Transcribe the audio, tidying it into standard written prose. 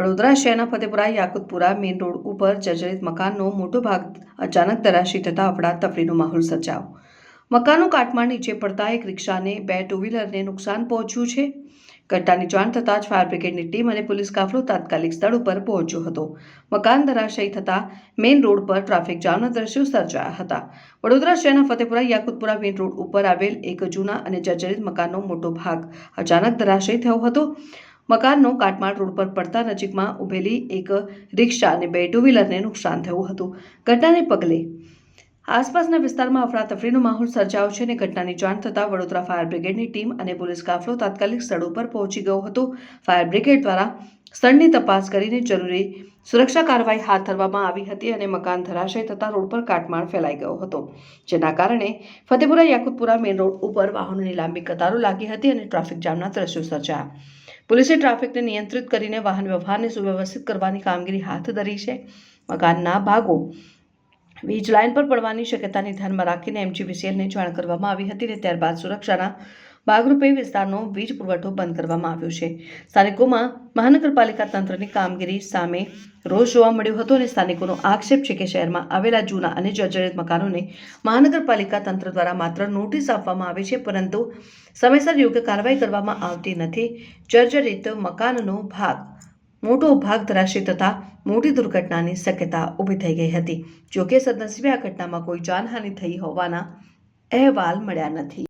વડોદરા શહેરના Fatepura Yakutpura main road ઉપર જર્જરિત મકાનનો મોટો ભાગ અચાનક ધરાશયી થતા અફડાતફડીનો માહોલ સર્જાયો। મકાનનો કાટમાળ નીચે પડતા એક રિક્ષાને બે ટુ વ્હીલરને નુકસાન પહોંચ્યું છે। ઘટનાની જાણ થતાં જ ફાયર બ્રિગેડની ટીમ અને પોલીસ કાફલો તાત્કાલિક સ્થળ ઉપર પહોંચ્યો હતો। મકાન ધરાશયી થતાં મેઇન રોડ પર ટ્રાફિક જામના દ્રશ્યો સર્જાયા હતા। વડોદરા શહેરના ફતેપુરા યાકુતપુરા મેઇન રોડ ઉપર આવેલ એક જૂના અને જર્જરિત મકાનનો મોટો ભાગ અચાનક ધરાશયી થયો હતો। મકાનનો કાટમાળ રોડ પર પડતા નજીકમાં ઉભેલી એક રિક્ષા અને બે ટુ વ્હીલરને નુકસાન થયું હતું। ઘટનાને પગલે આસપાસના વિસ્તારમાં અફડાતફડીનો માહોલ સર્જાયો છે અને ઘટનાની જાણ થતાં વડોદરા ફાયર બ્રિગેડની ટીમ અને પોલીસ કાફલો તાત્કાલિક સ્થળ ઉપર પહોંચી ગયો હતો। ફાયર બ્રિગેડ દ્વારા સ્થળની તપાસ કરીને જરૂરી સુરક્ષા કાર્યવાહી હાથ ધરવામાં આવી હતી અને મકાન ધરાશયી થતાં રોડ પર કાટમાળ ફેલાઈ ગયો હતો, જેના કારણે ફતેપુરા યાકુતપુરા મેઇન રોડ ઉપર વાહનોની લાંબી કતારો લાગી હતી અને ટ્રાફિક જામના દ્રશ્યો સર્જાયા। પોલીસે ટ્રાફિકને નિયંત્રિત કરીને વાહન વ્યવહારને સુવ્યવસ્થિત કરવાની કામગીરી હાથ ધરી છે। મકાનના ભાગો વીજ લાઇન પર પડવાની શક્યતાને ધ્યાનમાં રાખીને MGVCLને જાણ કરવામાં આવી હતી અને ત્યારબાદ સુરક્ષાના ભાગરૂપે વિસ્તારનો વીજ પુરવઠો બંધ કરવામાં આવ્યો છે। સ્થાનિકોમાં મહાનગરપાલિકા તંત્રની કામગીરી સામે રોષ જોવા મળ્યો હતો અને સ્થાનિકોનો આક્ષેપ છે કે શહેરમાં આવેલા જૂના અને જર્જરિત મકાનોને મહાનગરપાલિકા તંત્ર દ્વારા માત્ર નોટિસ આપવામાં આવે છે, પરંતુ સમયસર યોગ્ય કાર્યવાહી કરવામાં આવતી નથી। જર્જરિત મકાનનો મોટો ભાગ ધરાશયી થતાં મોટી દુર્ઘટનાની શક્યતા ઊભી થઈ ગઈ હતી। જો કે સદનસીબે આ ઘટનામાં કોઈ જાનહાનિ થઈ હોવાના અહેવાલ મળ્યા નથી।